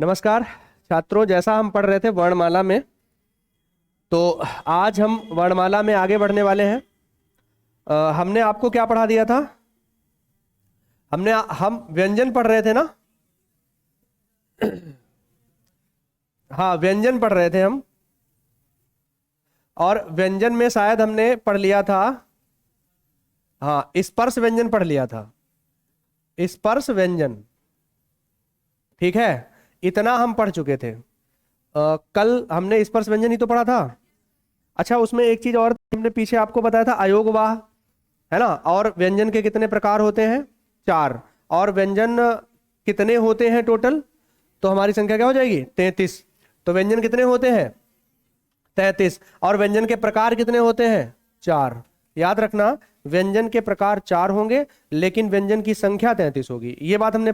नमस्कार छात्रों, जैसा हम पढ़ रहे थे वर्णमाला में, तो आज हम वर्णमाला में आगे बढ़ने वाले हैं। हमने आपको क्या पढ़ा दिया था? हम व्यंजन पढ़ रहे थे ना। हाँ, व्यंजन पढ़ रहे थे हम, और व्यंजन में शायद हमने पढ़ लिया था, हाँ, स्पर्श व्यंजन पढ़ लिया था। स्पर्श व्यंजन, ठीक है, इतना हम पढ़ चुके थे। कल हमने स्पर्श व्यंजन ही तो पढ़ा था। अच्छा, उसमें एक चीज और हमने पीछे आपको बताया था, अयोगवाह, है ना। और व्यंजन के कितने प्रकार होते हैं? 4। और व्यंजन कितने होते हैं टोटल? तो हमारी संख्या क्या हो जाएगी? 33। तो व्यंजन कितने होते हैं? 33। और व्यंजन के प्रकार कितने होते हैं? 4। याद रखना, व्यंजन के प्रकार 4 होंगे, लेकिन व्यंजन की संख्या 33 होगी। ये बात हमने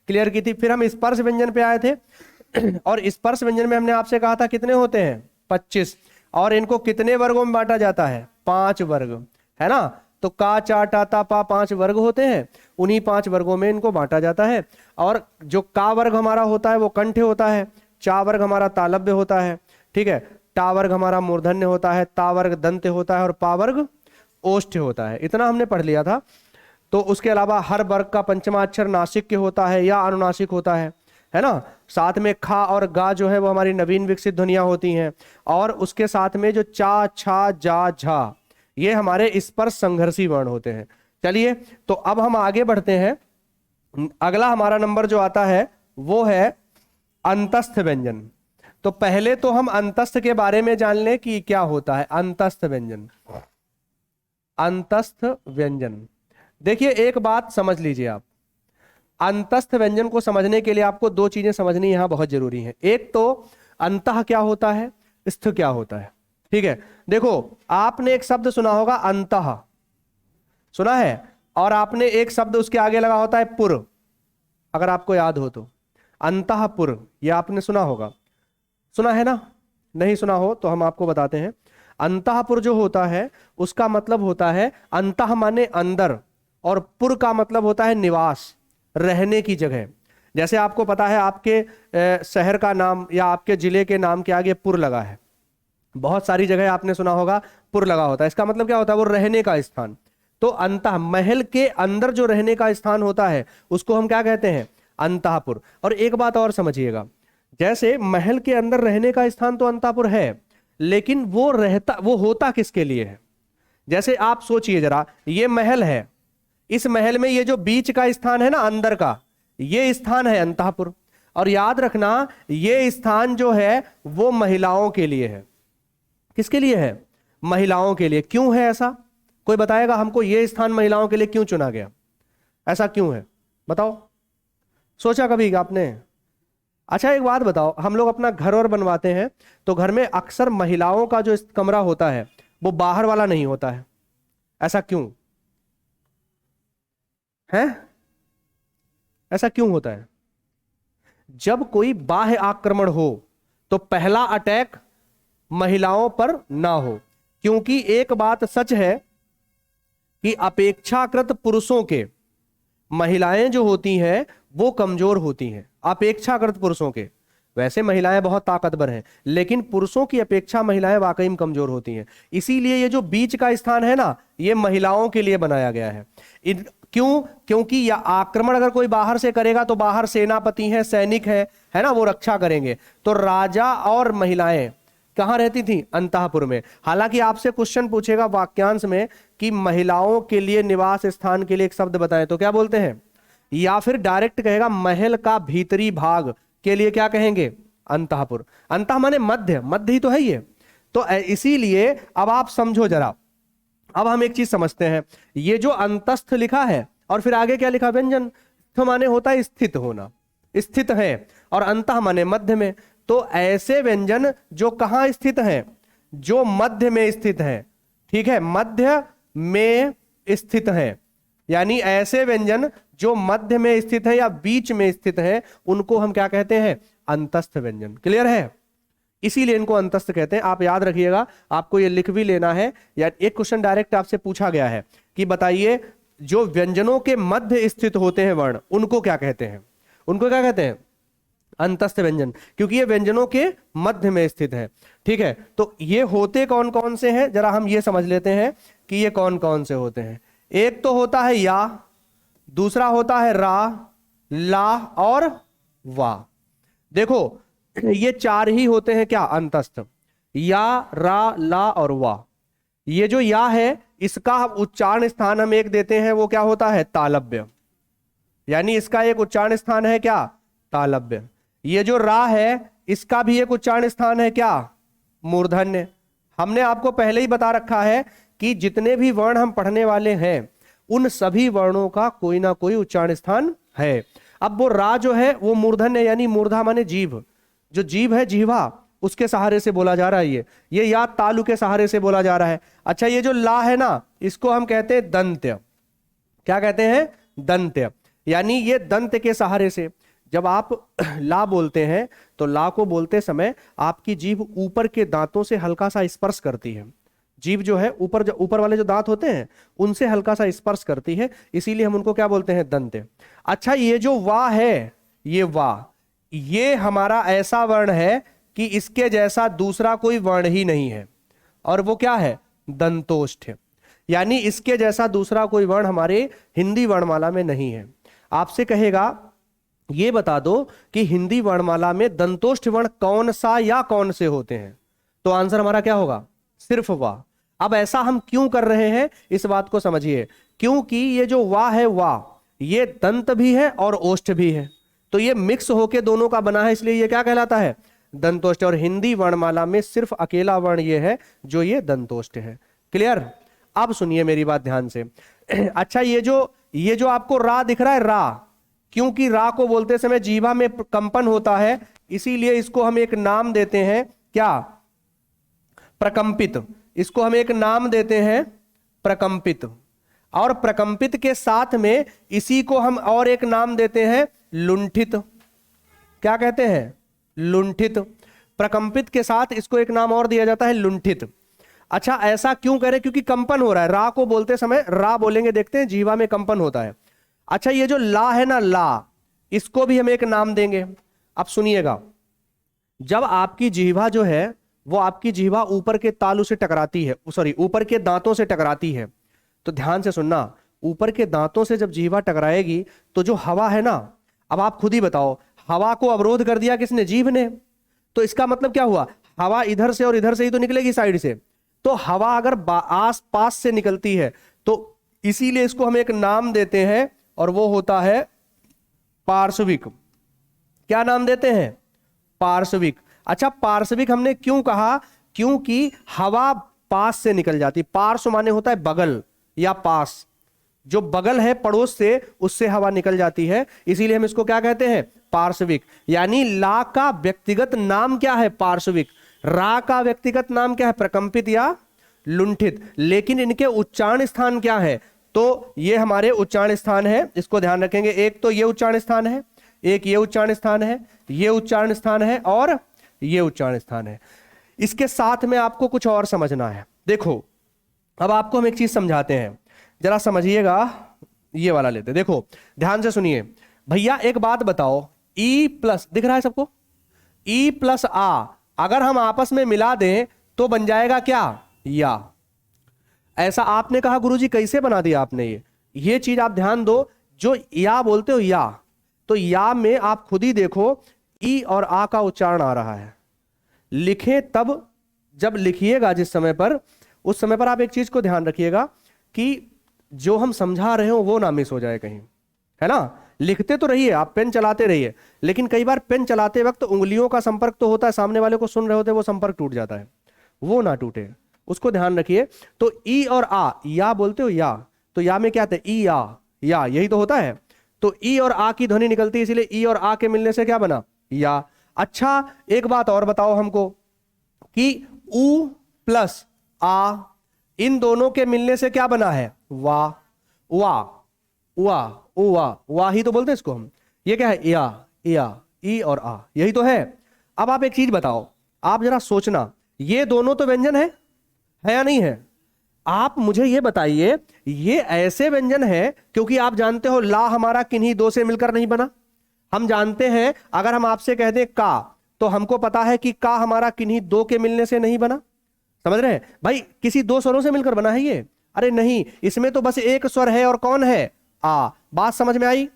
क्लियर की थी। फिर हम स्पर्श व्यंजन पे आए थे, और स्पर्श व्यंजन में हमने आपसे कहा था कितने होते हैं? 25। और इनको कितने वर्गों में बांटा जाता है? 5 वर्ग, है ना। तो का, चा, टा, ता, पा 5 वर्ग होते हैं, उन्हीं 5 वर्गों में इनको बांटा जाता है। और जो का वर्ग हमारा होता है वो कंठ होता है, चा वर्ग हमारा तालव्य होता है, ठीक है, टा वर्ग हमारा मूर्धन्य होता है, ता वर्ग दंत होता है, और पा वर्ग ओष्ठ होता है। इतना हमने पढ़ लिया था। तो उसके अलावा हर वर्ग का पंचमा अक्षर नासिक होता है या अनुनासिक होता है ना। साथ में खा और गा जो है वो हमारी नवीन विकसित ध्वनियां होती हैं। और उसके साथ में जो चा, छा, जा, झा, ये हमारे स्पर्श संघर्षी वर्ण होते हैं। चलिए, तो अब हम आगे बढ़ते हैं। अगला हमारा नंबर जो आता है वो है अंतस्थ व्यंजन। तो पहले तो हम अंतस्थ के बारे में जान लें कि क्या होता है अंतस्थ व्यंजन। अंतस्थ व्यंजन, देखिए एक बात समझ लीजिए आप, अंतस्थ व्यंजन को समझने के लिए आपको 2 चीजें समझनी यहां बहुत जरूरी है। एक तो अंतः क्या होता है, स्थ क्या होता है, ठीक है। देखो, आपने एक शब्द सुना होगा अंतः, सुना है, और आपने एक शब्द उसके आगे लगा होता है पुर, अगर आपको याद हो तो अंतःपुर, यह आपने सुना होगा, सुना है ना। नहीं सुना हो तो हम आपको बताते हैं। अंतःपुर जो होता है उसका मतलब होता है, अंतः माने अंदर, और पुर का मतलब होता है निवास, रहने की जगह। जैसे आपको पता है आपके शहर का नाम या आपके जिले के नाम के आगे पुर लगा है, बहुत सारी जगह आपने सुना होगा पुर लगा होता है। इसका मतलब क्या होता है? वो रहने का स्थान। तो अंतः, महल के अंदर जो रहने का स्थान होता है उसको हम क्या कहते हैं? अंतःपुर। और एक बात और समझिएगा, जैसे महल के अंदर रहने का स्थान तो अंतःपुर है, लेकिन वो होता किसके लिए है? जैसे आप सोचिए जरा, ये महल है, इस महल में ये जो बीच का स्थान है ना, अंदर का, ये स्थान है अंतःपुर। और याद रखना, ये स्थान जो है वो महिलाओं के लिए है। किसके लिए है? महिलाओं के लिए। क्यों है ऐसा? कोई बताएगा हमको, ये स्थान महिलाओं के लिए क्यों चुना गया? ऐसा क्यों है, बताओ, सोचा कभी आपने? अच्छा, एक बात बताओ, हम लोग अपना घर और बनवाते हैं तो घर में अक्सर महिलाओं का जो कमरा होता है वो बाहर वाला नहीं होता है, ऐसा क्यों है? ऐसा क्यों होता है? जब कोई बाह्य आक्रमण हो तो पहला अटैक महिलाओं पर ना हो, क्योंकि एक बात सच है कि अपेक्षाकृत पुरुषों के महिलाएं जो होती हैं वो कमजोर होती हैं, अपेक्षाकृत पुरुषों के। वैसे महिलाएं बहुत ताकतवर हैं, लेकिन पुरुषों की अपेक्षा महिलाएं वाकई में कमजोर होती हैं। इसीलिए ये जो बीच का स्थान है ना, ये महिलाओं के लिए बनाया गया है। क्यों? क्योंकि यह आक्रमण अगर कोई बाहर से करेगा तो बाहर सेनापति हैं, सैनिक है ना, वो रक्षा करेंगे। तो राजा और महिलाएं कहां रहती थी? अंतःपुर में। हालांकि आपसे क्वेश्चन पूछेगा वाक्यांश में कि महिलाओं के लिए निवास स्थान के लिए एक शब्द बताएं, तो क्या बोलते हैं? या फिर डायरेक्ट कहेगा महल का भीतरी भाग के लिए क्या कहेंगे? अंतःपुर। अंतः माने मध्य, मध्य ही तो है ये। तो इसीलिए अब आप समझो जरा, अब हम एक चीज समझते हैं। ये जो अंतस्थ लिखा है और फिर आगे क्या लिखा? व्यंजन। स्थ माने होता है स्थित होना, स्थित है, और अंतः माने मध्य में। तो ऐसे व्यंजन जो कहां स्थित हैं? जो मध्य में स्थित है, ठीक है, मध्य में स्थित है। यानी ऐसे व्यंजन जो मध्य में स्थित है या बीच में स्थित है, उनको हम क्या कहते हैं? अंतस्थ व्यंजन। क्लियर है? इसीलिए इनको अंतस्थ कहते हैं। आप याद रखिएगा, आपको ये लिख भी लेना है, या एक क्वेश्चन डायरेक्ट आपसे पूछा गया है कि बताइए जो व्यंजनों के मध्य स्थित होते हैं वर्ण, उनको क्या कहते हैं? उनको क्या कहते हैं? अंतस्थ व्यंजन, क्योंकि ये व्यंजनों के मध्य में स्थित है। ठीक है, तो ये होते कौन कौन से हैं, जरा हम ये समझ लेते हैं कि ये कौन कौन से होते हैं। एक तो होता है या, दूसरा होता है रा, ला और वा। देखो ये चार ही होते हैं क्या, अंतस्थ, या, रा, ला और वा। ये जो या है इसका उच्चारण स्थान हम एक देते हैं, वो क्या होता है, तालव्य, यानी इसका एक उच्चारण स्थान है क्या, तालव्य। ये जो रा है इसका भी एक उच्चारण स्थान है क्या, मूर्धन्य। हमने आपको पहले ही बता रखा है कि जितने भी वर्ण हम पढ़ने वाले हैं उन सभी वर्णों का कोई ना कोई उच्चारण स्थान है। अब वो रा जो है वो मूर्धन्य, यानी मूर्धा माने जीभ, जो जीभ है जीवा, उसके सहारे से बोला जा रहा है। ये या तालु के सहारे से बोला जा रहा है। अच्छा, ये जो ला है ना इसको हम कहते हैं दंत्य। क्या कहते हैं, दंत्य, यानी ये दंत के सहारे से। जब आप ला बोलते हैं तो ला को बोलते समय आपकी जीभ ऊपर के दांतों से हल्का सा स्पर्श करती है। जीभ जो है ऊपर वाले जो दांत होते हैं उनसे हल्का सा स्पर्श करती है, इसीलिए हम उनको क्या बोलते हैं, दंत्य। अच्छा, ये जो वा है, ये वा, ये हमारा ऐसा वर्ण है कि इसके जैसा दूसरा कोई वर्ण ही नहीं है, और वो क्या है, दंतोष्ठ, यानी इसके जैसा दूसरा कोई वर्ण हमारे हिंदी वर्णमाला में नहीं है। आपसे कहेगा ये बता दो कि हिंदी वर्णमाला में दंतोष्ठ वर्ण कौन सा या कौन से होते हैं, तो आंसर हमारा क्या होगा, सिर्फ वा। अब ऐसा हम क्यों कर रहे हैं इस बात को समझिए, क्योंकि ये जो वा है, वा ये दंत भी है और ओष्ठ भी है, तो ये मिक्स होके दोनों का बना है, इसलिए ये क्या कहलाता है, दंतोष्ठ। और हिंदी वर्णमाला में सिर्फ अकेला वर्ण ये है जो ये दंतोष्ठ है। क्लियर। अब सुनिए मेरी बात ध्यान से। अच्छा, ये जो आपको रा दिख रहा है, रा, क्योंकि रा को बोलते समय जीवा में कंपन होता है, इसीलिए इसको हम एक नाम देते हैं क्या, प्रकंपित। इसको हम एक नाम देते हैं प्रकंपित, और प्रकंपित के साथ में इसी को हम और एक नाम देते हैं लुंठित। क्या कहते हैं, लुंठित। प्रकंपित के साथ इसको एक नाम और दिया जाता है, लुंठित। अच्छा, ऐसा क्यों करें, क्योंकि कंपन हो रहा है, रा को बोलते समय, रा बोलेंगे देखते हैं जीवा में कंपन होता है। अच्छा, ये जो ला है ना, ला, इसको भी हम एक नाम देंगे। अब सुनिएगा, जब आपकी जीवा जो है वो आपकी जीवा ऊपर के तालु से टकराती है, सॉरी ऊपर के दांतों से टकराती है, तो ध्यान से सुनना, ऊपर के दांतों से जब जीवा टकराएगी तो जो हवा है ना, अब आप खुद ही बताओ, हवा को अवरोध कर दिया किसने, जीभ ने, तो इसका मतलब क्या हुआ, हवा इधर से और इधर से ही तो निकलेगी साइड से, तो हवा अगर आस पास से निकलती है तो इसीलिए इसको हम एक नाम देते हैं और वो होता है पार्श्विक। क्या नाम देते हैं, पार्श्विक। अच्छा, पार्श्विक हमने क्यों कहा, क्योंकि हवा पास से निकल जाती, पार्श्व माने होता है बगल या पास, जो बगल है पड़ोस से उससे हवा निकल जाती है, इसीलिए हम इसको क्या कहते हैं, पार्श्विक। यानी ला का व्यक्तिगत नाम क्या है, पार्श्विक, रा का व्यक्तिगत नाम क्या है, प्रकंपित या लुंठित, लेकिन इनके उच्चारण स्थान क्या है, तो ये हमारे उच्चारण स्थान है, इसको ध्यान रखेंगे। एक तो ये उच्चारण स्थान है, एक ये उच्चारण स्थान है, ये उच्चारण स्थान है और ये उच्चारण स्थान है। इसके साथ में आपको कुछ और समझना है। देखो, अब आपको हम एक चीज समझाते हैं, जरा समझिएगा। ये वाला लेते, देखो ध्यान से सुनिए भैया, एक बात बताओ, ई प्लस दिख रहा है सबको, ई प्लस आ अगर हम आपस में मिला दें तो बन जाएगा क्या, या। ऐसा आपने कहा गुरुजी कैसे बना दिया आपने, ये चीज आप ध्यान दो, जो या बोलते हो या, तो या में आप खुद ही देखो ई और आ का उच्चारण आ रहा है। लिखें तब, जब लिखिएगा जिस समय पर, उस समय पर आप एक चीज को ध्यान रखिएगा कि जो हम समझा रहे हो वो ना मिस हो जाए कहीं, है ना। लिखते तो रहिए, आप पेन चलाते रहिए, लेकिन कई बार पेन चलाते वक्त उंगलियों का संपर्क तो होता है, सामने वाले को सुन रहे होते वो संपर्क टूट जाता है, वो ना टूटे, उसको ध्यान रखिए। तो ई और आ, या बोलते हो या, तो या में क्या आता है, ई आ, या, यही तो होता है। तो ई और आ की ध्वनि निकलती है, इसलिए ई और आ के मिलने से क्या बना, या। अच्छा, एक बात और बताओ हमको कि उ प्लस आ, इन दोनों के मिलने से क्या बना है, वा, वा, वा, वा ही तो बोलते हैं इसको हम। ये क्या है, या, ई और आ, यही तो है। अब आप एक चीज बताओ, आप जरा सोचना, ये दोनों तो व्यंजन है या नहीं है। आप मुझे ये बताइए, ये ऐसे व्यंजन है, क्योंकि आप जानते हो ला हमारा किन्हीं दो से मिलकर नहीं बना, हम जानते हैं अगर हम आपसे कह दें का, तो हमको पता है कि का हमारा किन्हीं दो के मिलने से नहीं बना। समझ रहे हैं भाई, किसी दो स्वरों से मिलकर बना है ये? अरे नहीं, इसमें तो बस एक स्वर है, और कौन है? आ। बात समझ में आई?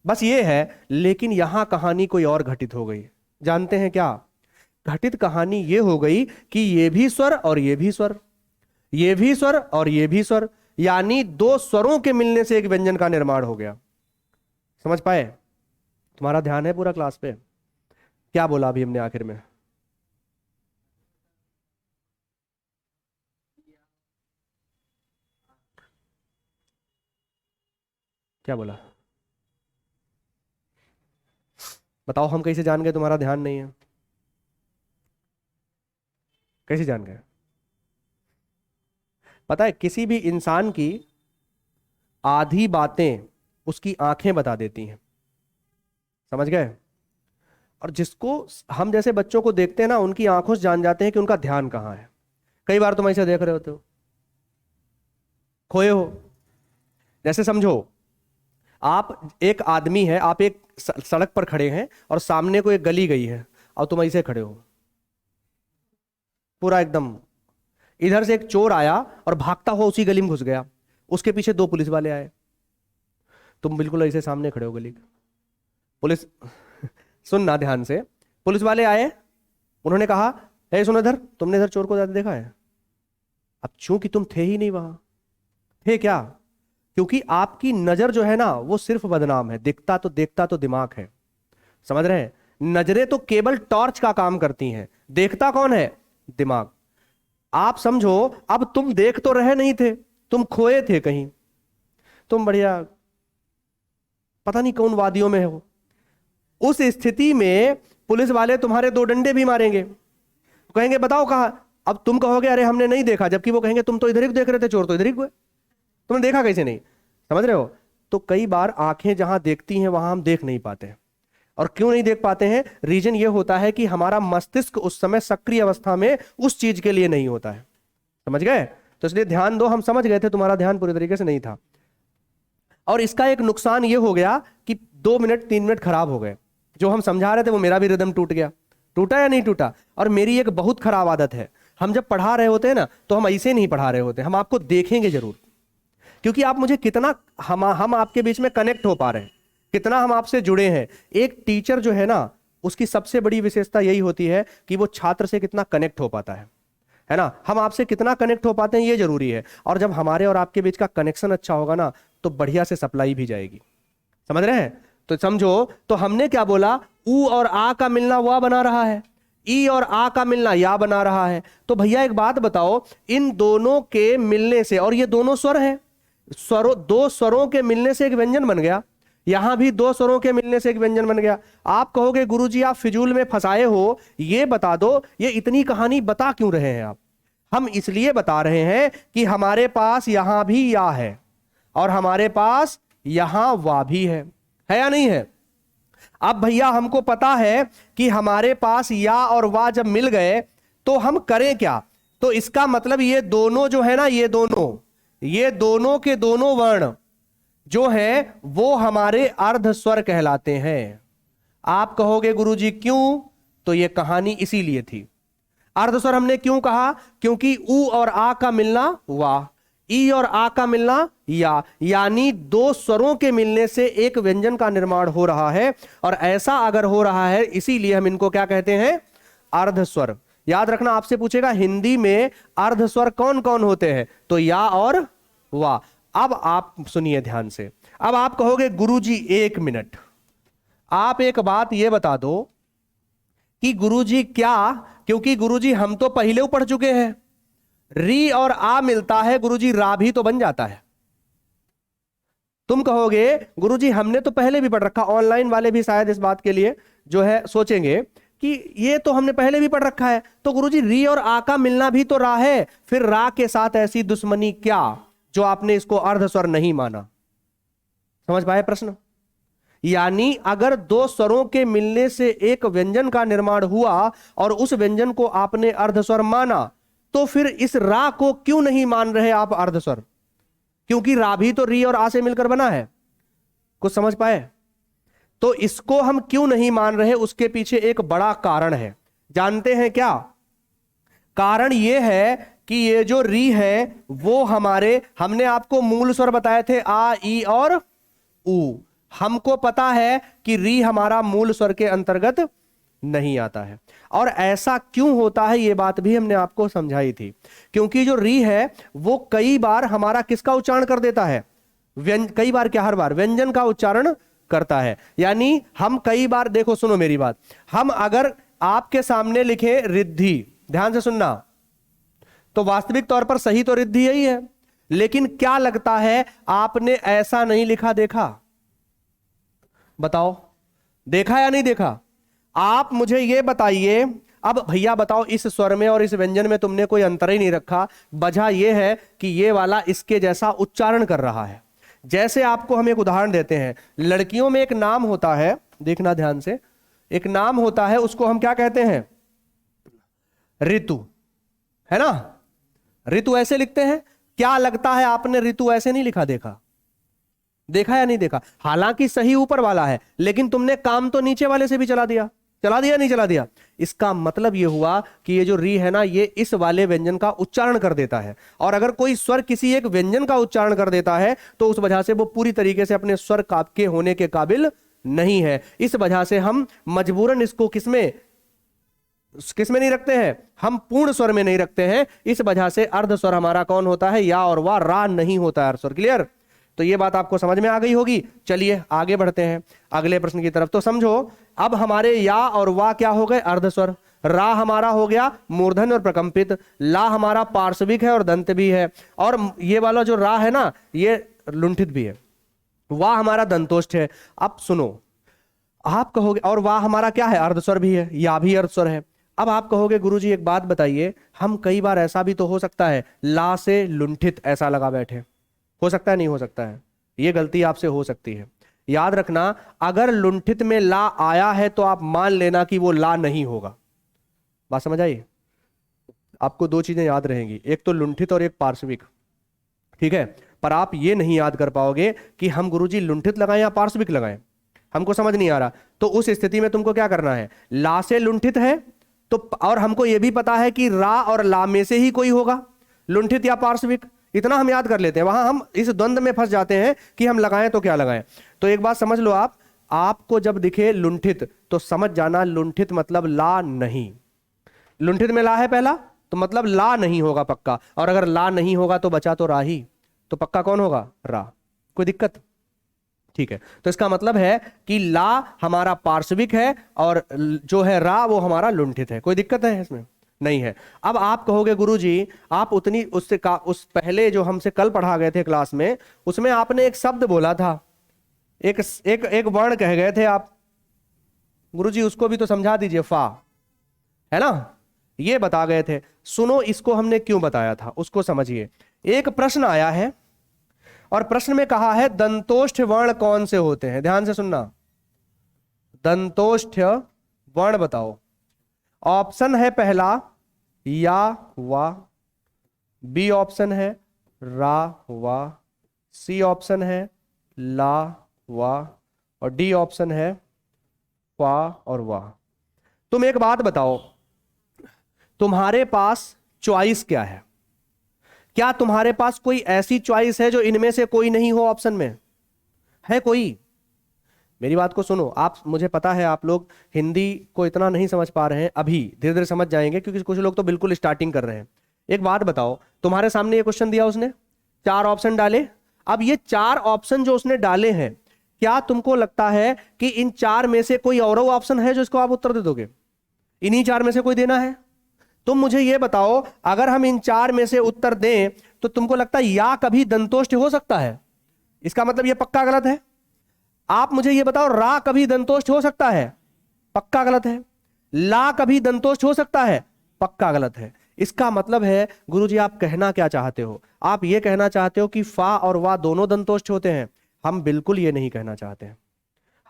बस ये है। लेकिन यहां कहानी कोई और घटित हो गई। जानते हैं क्या घटित कहानी? ये हो गई कि ये भी स्वर और ये भी स्वर, ये भी स्वर और ये भी स्वर, यानी दो स्वरों के मिलने से एक व्यंजन का निर्माण हो गया। समझ पाए? तुम्हारा ध्यान है पूरा क्लास पे? क्या बोला अभी हमने आखिर में? क्या बोला? बताओ, हम कैसे जान गए तुम्हारा ध्यान नहीं है? कैसे जान गए? पता है, किसी भी इंसान की आधी बातें उसकी आंखें बता देती हैं। समझ गए? और जिसको हम जैसे बच्चों को देखते हैं ना, उनकी आंखों से जान जाते हैं कि उनका ध्यान कहाँ है। कई बार तुम ऐसे देख रहे होते हो, खोए हो। जैसे समझो, आप एक आदमी है, आप एक सड़क पर खड़े हैं और सामने को एक गली गई है, और तुम ऐसे खड़े हो पूरा एकदम। इधर से एक चोर आया और भागता हुआ उसी गली में घुस गया, उसके पीछे दो पुलिस वाले आए, तुम बिल्कुल ऐसे सामने खड़े हो गली के। पुलिस सुनना ध्यान से, पुलिस वाले आए, उन्होंने कहा, ए सुनो इधर, तुमने इधर चोर को जाते देखा है? अब चूंकि तुम थे ही नहीं वहां, थे क्या? क्योंकि आपकी नजर जो है ना, वो सिर्फ बदनाम है, देखता तो दिमाग है। समझ रहे हैं? नजरें तो केवल टॉर्च का काम करती हैं, देखता कौन है? दिमाग। आप समझो, अब तुम देख तो रहे नहीं थे, तुम खोए थे कहीं, तुम बढ़िया पता नहीं कौन वादियों में हो। उस स्थिति में पुलिस वाले तुम्हारे दो डंडे भी मारेंगे, कहेंगे बताओ कहां। अब तुम कहोगे अरे हमने नहीं देखा, जबकि वो कहेंगे तुम तो इधर ही देख रहे थे, चोर तो इधर ही हुए, तुमने देखा कैसे नहीं? समझ रहे हो? तो कई बार आंखें जहां देखती हैं वहां हम देख नहीं पाते। और क्यों नहीं देख पाते हैं? रीजन ये होता है कि हमारा मस्तिष्क उस समय सक्रिय अवस्था में उस चीज के लिए नहीं होता है। समझ गए? तो इसलिए ध्यान दो, हम समझ गए थे, तुम्हारा ध्यान पूरी तरीके से नहीं था। और इसका एक नुकसान ये हो गया कि 2 मिनट 3 मिनट खराब हो गए। जो हम समझा रहे थे वो मेरा भी रिदम टूट गया। टूटा या नहीं टूटा? और मेरी एक बहुत खराब आदत है, हम जब पढ़ा रहे होते हैं ना, तो हम ऐसे नहीं पढ़ा रहे होते, हम आपको देखेंगे जरूर, क्योंकि आप मुझे कितना, हम आपके बीच में कनेक्ट हो पा रहे हैं, कितना हम आपसे जुड़े हैं। एक टीचर जो है ना, उसकी सबसे बड़ी विशेषता यही होती है कि वो छात्र से कितना कनेक्ट हो पाता है ना? हम आपसे कितना कनेक्ट हो पाते हैं ये जरूरी है। और जब हमारे और आपके बीच का कनेक्शन अच्छा होगा ना, तो बढ़िया से सप्लाई भी जाएगी। समझ रहे हैं? तो समझो, तो हमने क्या बोला, ऊ और आ का मिलना वा बना रहा है, ई और आ का मिलना या बना रहा है। तो भैया एक बात बताओ, इन दोनों के मिलने से, और ये दोनों स्वर हैं, स्वरों, दो स्वरों के मिलने से एक व्यंजन बन गया, यहां भी दो स्वरों के मिलने से एक व्यंजन बन गया। आप कहोगे गुरुजी आप फिजूल में फंसाए हो, ये बता दो, ये इतनी कहानी बता क्यों रहे हैं आप? हम इसलिए बता रहे हैं कि हमारे पास यहां भी या है और हमारे पास यहां वा भी है या नहीं है? अब भैया हमको पता है कि हमारे पास या और वा जब मिल गए तो हम करें क्या? तो इसका मतलब ये दोनों जो है ना, ये दोनों के दोनों वर्ण जो है वो हमारे अर्ध स्वर कहलाते हैं। आप कहोगे गुरुजी क्यों? तो ये कहानी इसीलिए थी। अर्ध स्वर हमने क्यों कहा? क्योंकि ऊ और आ का मिलना वा, ई और आ का मिलना या, यानी दो स्वरों के मिलने से एक व्यंजन का निर्माण हो रहा है। और ऐसा अगर हो रहा है, इसीलिए हम इनको क्या कहते हैं? अर्ध स्वर। याद रखना, आपसे पूछेगा हिंदी में अर्ध स्वर कौन कौन होते हैं, तो या और वा। अब आप सुनिए ध्यान से। अब आप कहोगे गुरुजी 1 मिनट, आप एक बात यह बता दो कि गुरुजी क्या, क्योंकि गुरुजी हम तो पहले पढ़ चुके हैं, री और आ मिलता है, गुरुजी रा भी तो बन जाता है। तुम कहोगे गुरुजी हमने तो पहले भी पढ़ रखा, ऑनलाइन वाले भी शायद इस बात के लिए जो है सोचेंगे कि ये तो हमने पहले भी पढ़ रखा है, तो गुरुजी री और आ का मिलना भी तो रा है, फिर रा के साथ ऐसी दुश्मनी क्या जो आपने इसको अर्ध स्वर नहीं माना? समझ पाए प्रश्न? यानी अगर दो स्वरों के मिलने से एक व्यंजन का निर्माण हुआ और उस व्यंजन को आपने अर्ध स्वर माना, तो फिर इस रा को क्यों नहीं मान रहे आप अर्ध स्वर? क्योंकि रा भी तो री और आ से मिलकर बना है। कुछ समझ पाए? तो इसको हम क्यों नहीं मान रहे, उसके पीछे एक बड़ा कारण है। जानते हैं क्या कारण? यह है कि ये जो री है वो हमने आपको मूल स्वर बताए थे आ, ई और ऊ। हमको पता है कि री हमारा मूल स्वर के अंतर्गत नहीं आता है। और ऐसा क्यों होता है ये बात भी हमने आपको समझाई थी। क्योंकि जो री है वो कई बार हमारा किसका उच्चारण कर देता है? कई बार क्या, हर बार व्यंजन का उच्चारण करता है। यानी हम कई बार, देखो सुनो मेरी बात, हम अगर आपके सामने लिखे रिद्धि, ध्यान से सुनना, तो वास्तविक तौर पर सही तो रिद्धि यही है, लेकिन क्या लगता है आपने ऐसा नहीं लिखा? देखा? बताओ, देखा या नहीं देखा? आप मुझे यह बताइए। अब भैया बताओ, इस स्वर में और इस व्यंजन में तुमने कोई अंतर ही नहीं रखा। वजह यह है कि ये वाला इसके जैसा उच्चारण कर रहा है। जैसे आपको हम एक उदाहरण देते हैं, लड़कियों में एक नाम होता है, देखना ध्यान से, एक नाम होता है, उसको हम क्या कहते हैं? ऋतु, है ना? ऋतु ऐसे लिखते हैं। क्या लगता है आपने ऋतु ऐसे नहीं लिखा? देखा? देखा या नहीं देखा? हालांकि सही ऊपर वाला है, लेकिन तुमने काम तो नीचे वाले से भी चला दिया नहीं चला दिया। इसका मतलब यह हुआ कि ये जो री है ना, ये इस वाले व्यंजन का उच्चारण कर देता है। और अगर कोई स्वर किसी एक व्यंजन का उच्चारण कर देता है तो उस वजह से वो पूरी तरीके से अपने स्वर के होने के काबिल नहीं है। इस वजह से हम मजबूरन इसको किसमें नहीं रखते हैं? हम पूर्ण स्वर में नहीं रखते हैं। इस वजह से अर्ध स्वर हमारा कौन होता है? या और वाह, रा नहीं होता है अर्ध स्वर। क्लियर? तो ये बात आपको समझ में आ गई होगी। चलिए आगे बढ़ते हैं अगले प्रश्न की तरफ। तो समझो, अब हमारे या और वाह क्या हो गए? अर्ध स्वर। रा हमारा हो गया मूर्धन्य और प्रकंपित। ला हमारा पार्श्विक है और दंत भी है। और ये वाला जो रा है ना, ये लुंठित भी है। वाह हमारा दंतोष्ठ है। अब सुनो, आप कहोगे, और वाह हमारा क्या है? अर्ध स्वर भी है, या भी अर्ध स्वर है। अब आप कहोगे गुरुजी एक बात बताइए, हम कई बार ऐसा भी तो हो सकता है ला से लुंठित ऐसा लगा बैठे, हो सकता है? नहीं हो सकता है? यह गलती आपसे हो सकती है। याद रखना, अगर लुंठित में ला आया है तो आप मान लेना कि वो ला नहीं होगा। बात समझ आई? आपको दो चीजें याद रहेंगी, एक तो लुंठित और एक पार्श्विक, ठीक है? पर आप ये नहीं याद कर पाओगे कि हम गुरुजी लुंठित लगाएं या पार्श्विक लगाएं, हमको समझ नहीं आ रहा। तो उस स्थिति में तुमको क्या करना है? ला से लुंठित है तो, और हमको यह भी पता है कि रा और ला में से ही कोई होगा, लुंठित या पार्श्विक। इतना हम याद कर लेते हैं। वहां हम इस द्वंद में फंस जाते हैं कि हम लगाएं तो क्या लगाएं। तो एक बात समझ लो, आपको जब दिखे लुंठित तो समझ जाना लुंठित मतलब ला नहीं। लुंठित में ला है पहला, तो मतलब ला नहीं होगा पक्का। और अगर ला नहीं होगा तो बचा तो रा ही, तो पक्का कौन होगा? रा। कोई दिक्कत? ठीक है। तो इसका मतलब है कि ला हमारा पार्श्विक है और जो है रा वो हमारा लुंठित है। कोई दिक्कत है इसमें? नहीं है। अब आप कहोगे गुरुजी, आप उतनी उस पहले जो हमसे कल पढ़ा गए थे क्लास में, उसमें आपने एक शब्द बोला था, एक वर्ण कह गए थे आप गुरुजी, उसको भी तो समझा दीजिए। फा, है ना? ये बता गए थे। सुनो, इसको हमने क्यों बताया था उसको समझिए। एक प्रश्न आया है और प्रश्न में कहा है दंतोष्ठ वर्ण कौन से होते हैं? ध्यान से सुनना, दंतोष्ठ वर्ण बताओ। ऑप्शन है पहला या वा, बी ऑप्शन है रा वा, सी ऑप्शन है ला वा, और डी ऑप्शन है वा और वा। तुम एक बात बताओ, तुम्हारे पास चॉइस क्या है? क्या तुम्हारे पास कोई ऐसी चॉइस है जो इनमें से कोई नहीं हो? ऑप्शन में है कोई? मेरी बात को सुनो, आप, मुझे पता है आप लोग हिंदी को इतना नहीं समझ पा रहे हैं, अभी धीरे धीरे समझ जाएंगे, क्योंकि कुछ लोग तो बिल्कुल स्टार्टिंग कर रहे हैं। एक बात बताओ, तुम्हारे सामने ये क्वेश्चन दिया, उसने 4 ऑप्शन डाले। अब ये 4 ऑप्शन जो उसने डाले हैं, क्या तुमको लगता है कि इन 4 में से कोई और ऑप्शन है जो इसको आप उत्तर दे दोगे? इन्हीं 4 में से कोई देना है? तुम मुझे ये बताओ, अगर हम इन 4 में से उत्तर दें तो तुमको लगता है या कभी दंतोष्ठ हो सकता है? इसका मतलब ये पक्का गलत है। आप मुझे ये बताओ, रा कभी दंतोष्ठ हो सकता है? पक्का गलत है। ला कभी दंतोष्ठ हो सकता है? पक्का गलत है। इसका मतलब है गुरुजी आप कहना क्या चाहते हो? आप ये कहना चाहते हो कि फा और वा दोनों दंतोष्ठ होते हैं? हम बिल्कुल ये नहीं कहना चाहते हैं।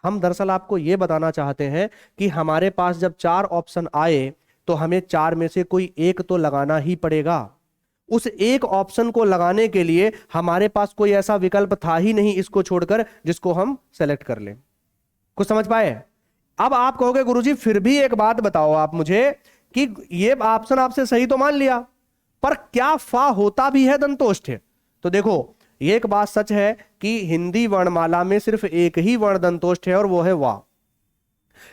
हम दरअसल आपको ये बताना चाहते हैं कि हमारे पास जब 4 ऑप्शन आए तो हमें 4 में से कोई एक तो लगाना ही पड़ेगा। उस एक ऑप्शन को लगाने के लिए हमारे पास कोई ऐसा विकल्प था ही नहीं इसको छोड़कर जिसको हम सेलेक्ट कर लें। कुछ समझ पाए? अब आप कहोगे गुरुजी फिर भी एक बात बताओ आप मुझे कि ये ऑप्शन आपसे सही तो मान लिया, पर क्या फा होता भी है दंतोष्ठ? तो देखो ये एक बात सच है कि हिंदी वर्णमाला में सिर्फ एक ही वर्ण दंतोष्ठ है और वो है वा।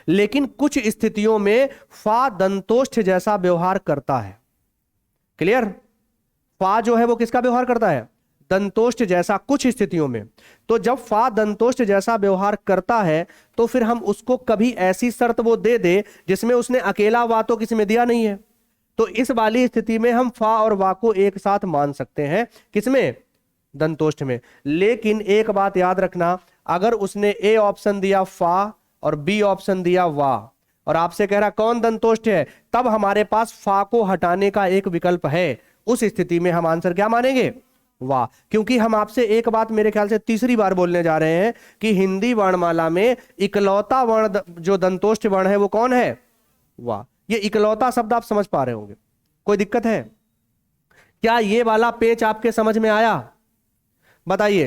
लेकिन कुछ स्थितियों में फा दंतोष्ठ जैसा व्यवहार करता है। क्लियर? फा जो है वो किसका व्यवहार करता है? दंतोष्ठ जैसा, कुछ स्थितियों में। तो जब फा दंतोष्ठ जैसा व्यवहार करता है तो फिर हम उसको कभी ऐसी शर्त वो दे दे जिसमें उसने अकेला वा तो किसी में दिया नहीं है, तो इस वाली स्थिति में हम फा और वा को एक साथ मान सकते हैं। किसमें? दंतोष्ठ में। लेकिन एक बात याद रखना, अगर उसने ए ऑप्शन दिया फा और बी ऑप्शन दिया वा और आपसे कह रहा कौन दंतोष्ठ है, तब हमारे पास फा को हटाने का एक विकल्प है। उस स्थिति में हम आंसर क्या मानेंगे? वाह। क्योंकि हम आपसे एक बात मेरे ख्याल से तीसरी बार बोलने जा रहे हैं कि हिंदी वर्णमाला में इकलौता वर्ण जो दंतोष्ठ वर्ण है वो कौन है? वाह। ये इकलौता शब्द आप समझ पा रहे होंगे। कोई दिक्कत है क्या? ये वाला पेच आपके समझ में आया? बताइए,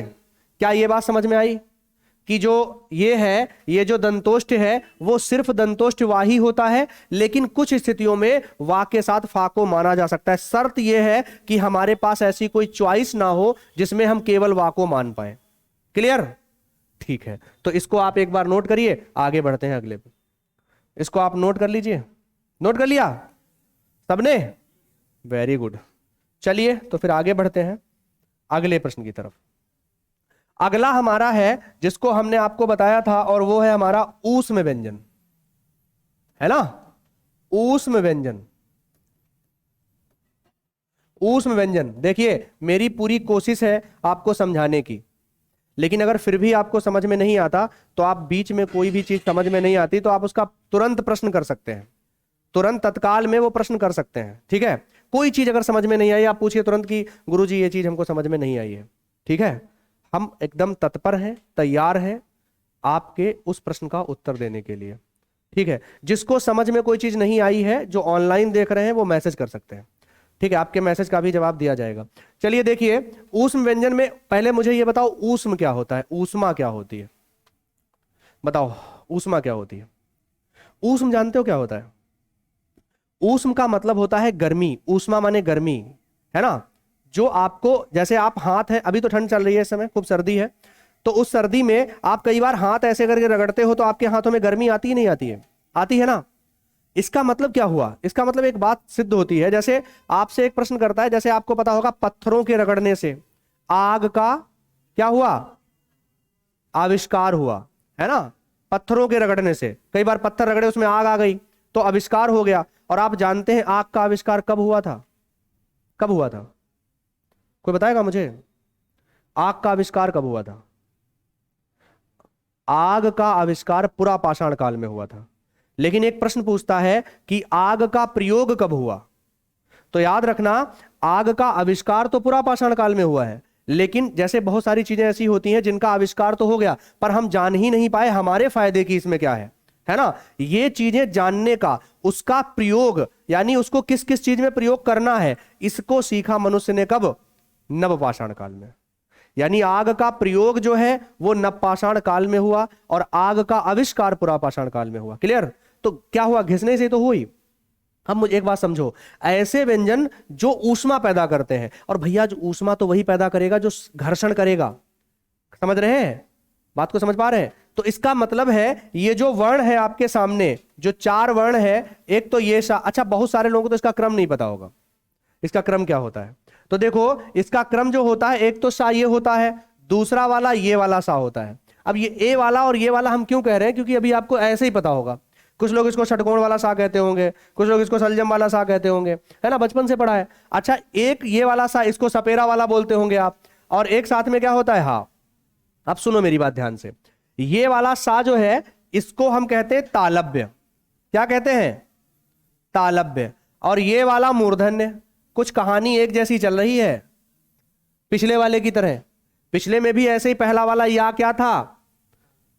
क्या ये बात समझ में आई कि जो ये है, ये जो दंतोष्ठ है वो सिर्फ दंतोष्ठ वा ही होता है, लेकिन कुछ स्थितियों में वा के साथ फा को माना जा सकता है। शर्त यह है कि हमारे पास ऐसी कोई चॉइस ना हो जिसमें हम केवल वा को मान पाए। क्लियर? ठीक है, तो इसको आप एक बार नोट करिए, आगे बढ़ते हैं अगले पे। इसको आप नोट कर लीजिए। नोट कर लिया सबने? Very good. चलिए तो फिर आगे बढ़ते हैं अगले प्रश्न की तरफ। अगला हमारा है जिसको हमने आपको बताया था और वो है हमारा ऊष्म व्यंजन, है ना? ऊष्म व्यंजन। ऊष्म व्यंजन, देखिए मेरी पूरी कोशिश है आपको समझाने की, लेकिन अगर फिर भी आपको समझ में नहीं आता तो आप बीच में कोई भी चीज समझ में नहीं आती तो आप उसका तुरंत प्रश्न कर सकते हैं, तुरंत तत्काल में वो प्रश्न कर सकते हैं। ठीक है? कोई चीज अगर समझ में नहीं आई आप पूछिए तुरंत कि गुरुजी ये चीज हमको समझ में नहीं आई है। ठीक है? हम एकदम तत्पर हैं, तैयार हैं आपके उस प्रश्न का उत्तर देने के लिए। ठीक है? जिसको समझ में कोई चीज नहीं आई है, जो ऑनलाइन देख रहे हैं वो मैसेज कर सकते हैं। ठीक है? आपके मैसेज का भी जवाब दिया जाएगा। चलिए देखिए, ऊष्म व्यंजन में पहले मुझे ये बताओ ऊष्म क्या होता है, ऊष्मा क्या होती है? बताओ ऊष्मा क्या होती है? ऊष्म जानते हो क्या होता है? ऊष्म का मतलब होता है गर्मी। ऊष्मा माने गर्मी, है ना? जो आपको, जैसे आप हाथ है, अभी तो ठंड चल रही है इस समय, खूब सर्दी है, तो उस सर्दी में आप कई बार हाथ ऐसे करके रगड़ते हो तो आपके हाथों में गर्मी आती ही नहीं आती है? आती है ना? इसका मतलब क्या हुआ? इसका मतलब एक बात सिद्ध होती है। जैसे आपसे एक प्रश्न करता है, जैसे आपको पता होगा पत्थरों के रगड़ने से आग का क्या हुआ? आविष्कार हुआ, है ना? पत्थरों के रगड़ने से कई बार पत्थर रगड़े, उसमें आग आ गई तो आविष्कार हो गया। और आप जानते हैं आग का आविष्कार कब हुआ था? कब हुआ था? कोई बताएगा मुझे? आग का आविष्कार कब हुआ था? आग का आविष्कार पुरा पाषाण काल में हुआ था। लेकिन एक प्रश्न पूछता है कि आग का प्रयोग कब हुआ? तो याद रखना, आग का आविष्कार तो पुरा पाषाण काल में हुआ है, लेकिन जैसे बहुत सारी चीजें ऐसी होती हैं जिनका आविष्कार तो हो गया पर हम जान ही नहीं पाए हमारे फायदे की इसमें क्या है ना? ये चीजें जानने का, उसका प्रयोग यानी उसको किस किस चीज में प्रयोग करना है, इसको सीखा मनुष्य ने कब? नवपाषाण काल में। यानी आग का प्रयोग जो है वो नवपाषाण काल में हुआ और आग का आविष्कार पुरापाषाण काल में हुआ। क्लियर? तो क्या हुआ? घिसने से तो हुई। अब मुझे एक बात समझो, ऐसे व्यंजन जो ऊष्मा पैदा करते हैं, और भैया जो ऊष्मा तो वही पैदा करेगा जो घर्षण करेगा। समझ रहे हैं बात को? समझ पा रहे हैं? तो इसका मतलब है ये जो वर्ण है आपके सामने, जो चार वर्ण है, एक तो ये सा, अच्छा बहुत सारे लोगों को तो इसका क्रम नहीं पता होगा, इसका क्रम क्या होता है। तो देखो इसका क्रम जो होता है, एक तो सा ये होता है, दूसरा वाला ये वाला सा होता है। अब ये ए वाला और ये वाला हम क्यों कह रहे हैं? क्योंकि अभी आपको ऐसे ही पता होगा, कुछ लोग इसको षटकोण वाला सा कहते होंगे, कुछ लोग इसको सलजम वाला सा कहते होंगे, है ना? बचपन से पढ़ा है। अच्छा एक ये वाला सा, इसको सपेरा वाला बोलते होंगे आप, और एक साथ में क्या होता है, हाँ अब सुनो मेरी बात ध्यान से, ये वाला सा जो है इसको हम कहते हैं तालव्य। क्या कहते हैं? तालव्य। और ये वाला मूर्धन्य। कुछ कहानी एक जैसी चल रही है पिछले वाले की तरह। पिछले में भी ऐसे ही पहला वाला या क्या था?